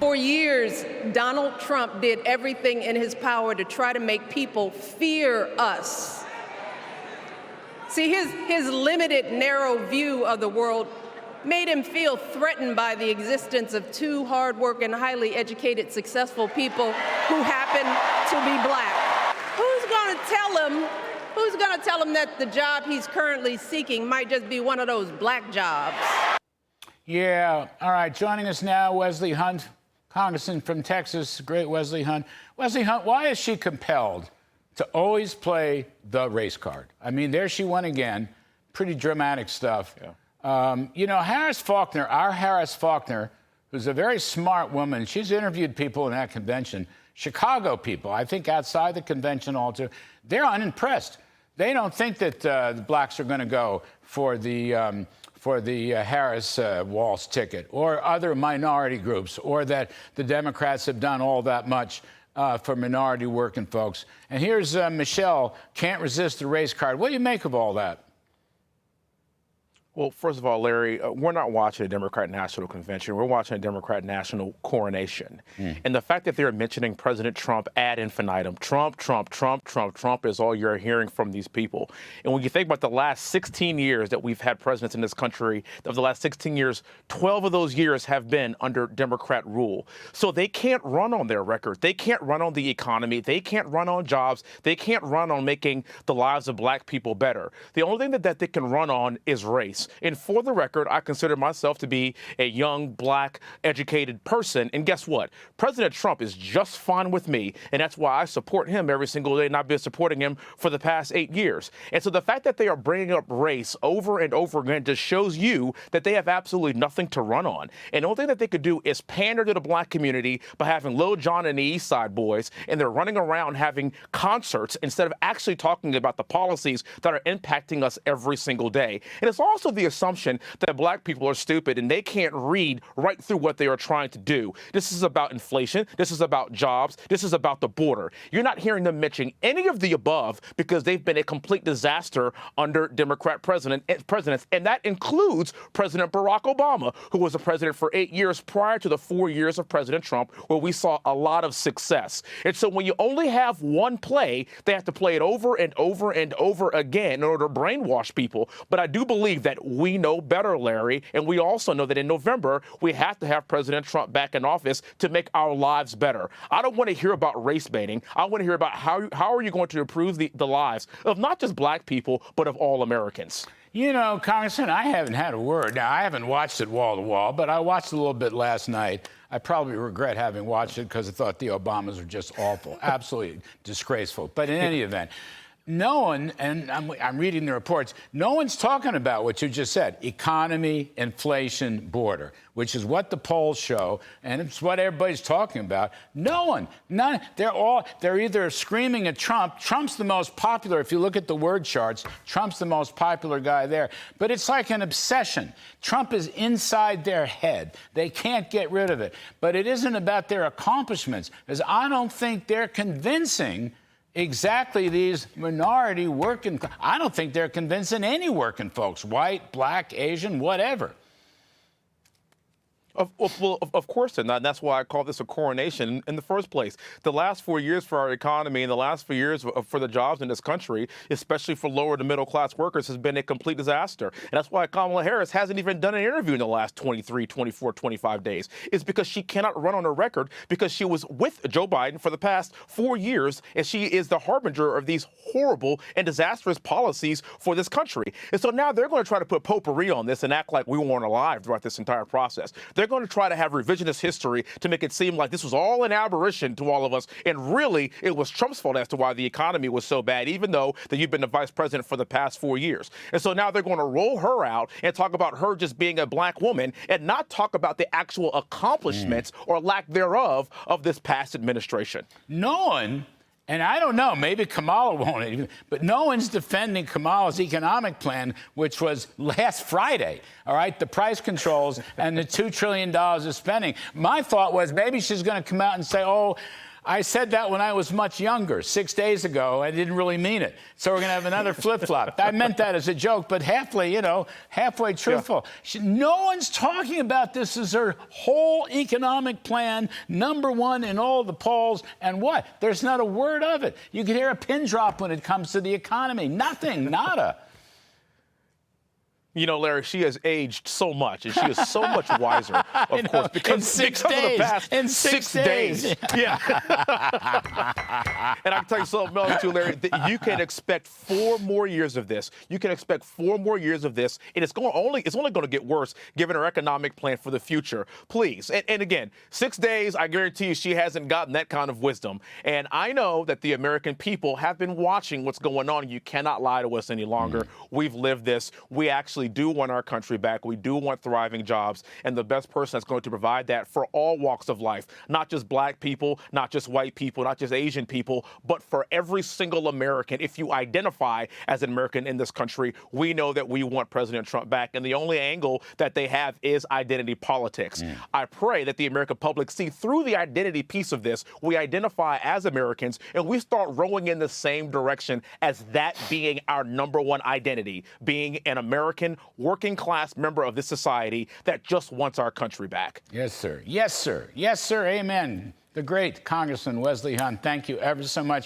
For years, Donald Trump did everything in his power to try to make people fear us. See, his limited, narrow view of the world made him feel threatened by the existence of two hardworking, highly educated, successful people who happen to be black. Who's going to tell him that the job he's currently seeking might just be one of those black jobs? Yeah. All right. Joining us now, Wesley Hunt, Congressman from Texas. Great Wesley Hunt. Wesley Hunt, why is she compelled to always play the race card? I mean, there she went again. Pretty dramatic stuff. Yeah. You know, Harris Faulkner, our Harris Faulkner, who's a very smart woman, she's interviewed people in that convention, Chicago people, I think outside the convention also, they're unimpressed. They don't think that the blacks are going to go for the Harris Walz ticket or other minority groups, or that the Democrats have done all that much for minority working folks. And here's Michelle, can't resist the race card. What do you make of all that? Well, first of all, Larry, we're not watching a Democrat National Convention. We're watching a Democrat National Coronation. And the fact that they're mentioning President Trump ad infinitum, Trump, Trump, Trump, Trump, Trump is all you're hearing from these people. And when you think about the last 16 years that we've had presidents in this country, of the last 16 years, 12 of those years have been under Democrat rule. So they can't run on their record. They can't run on the economy. They can't run on jobs. They can't run on making the lives of black people better. The only thing that they can run on is race. And for the record, I consider myself to be a young, black, educated person. And guess what? President Trump is just fine with me. And that's why I support him every single day. And I've been supporting him for the past 8 years. And so the fact that they are bringing up race over and over again just shows you that they have absolutely nothing to run on. And the only thing that they could do is pander to the black community by having Lil Jon and the East Side Boys. And they're running around having concerts instead of actually talking about the policies that are impacting us every single day. And it's also the assumption that black people are stupid and they can't read right through what they are trying to do. This is about inflation. This is about jobs. This is about the border. You're not hearing them mention any of the above because they've been a complete disaster under Democrat presidents, and that includes President Barack Obama, who was the president for 8 years prior to the 4 years of President Trump, where we saw a lot of success. And so when you only have one play, they have to play it over and over and over again in order to brainwash people. But I do believe that we know better, Larry, and we also know that in November, we have to have President Trump back in office to make our lives better. I don't want to hear about race baiting. I want to hear about how are you going to improve the lives of not just black people, but of all Americans. You know, Congressman, I haven't had a word. Now, I haven't watched it wall to wall, but I watched a little bit last night. I probably regret having watched it because I thought the Obamas were just awful, absolutely disgraceful. But in any event, no one, and I'm reading the reports, no one's talking about what you just said, economy, inflation, border, which is what the polls show, and it's what everybody's talking about. No one, none, they're either screaming at Trump. Trump's the most popular, if you look at the word charts, Trump's the most popular guy there. But it's like an obsession. Trump is inside their head. They can't get rid of it. But it isn't about their accomplishments, because I don't think they're convincing exactly these minority working. I don't think they're convincing any working folks, white, black, Asian, whatever. Of course, and that's why I call this a coronation in the first place. The last 4 years for our economy and the last 4 years for the jobs in this country, especially for lower to middle class workers, has been a complete disaster. And that's why Kamala Harris hasn't even done an interview in the last 23, 24, 25 days. It's because she cannot run on her record because she was with Joe Biden for the past 4 years, and she is the harbinger of these horrible and disastrous policies for this country. And so now they're going to try to put potpourri on this and act like we weren't alive throughout this entire process. They're going to try to have revisionist history to make it seem like this was all an aberration to all of us, and really it was Trump's fault as to why the economy was so bad, even though that you've been the vice president for the past 4 years. And so now they're going to roll her out and talk about her just being a black woman and not talk about the actual accomplishments or lack thereof of this past administration. No one, and I don't know, maybe Kamala won't even, but no one's defending Kamala's economic plan, which was last Friday, all right, the price controls and the $2 trillion of spending. My thought was maybe she's going to come out and say, oh, I said that when I was much younger, 6 days ago. I didn't really mean it. So we're going to have another flip-flop. I meant that as a joke, but halfway truthful. Yeah. No one's talking about this as their whole economic plan, #1 in all the polls. And what? There's not a word of it. You can hear a pin drop when it comes to the economy. Nothing, nada. You know, Larry, she has aged so much, and she is so much wiser, of course, because in 6 because days. of the past in 6 days. Yeah. And I can tell you something else, too, Larry, that you can expect 4 more years of this. You can expect 4 more years of this, and it's only going to get worse given her economic plan for the future. Please. And again, 6 days, I guarantee you she hasn't gotten that kind of wisdom. And I know that the American people have been watching what's going on. You cannot lie to us any longer. We've lived this. We actually do want our country back. We do want thriving jobs, and the best person that's going to provide that for all walks of life, not just black people, not just white people, not just Asian people, but for every single American. If you identify as an American in this country, we know that we want President Trump back, and the only angle that they have is identity politics. I pray that the American public see through the identity piece of this. We identify as Americans, and we start rowing in the same direction as that being our #1 identity, being an American working class member of this society that just wants our country back. Yes, sir. Yes, sir. Yes, sir. Amen. The great Congressman Wesley Hunt, thank you ever so much.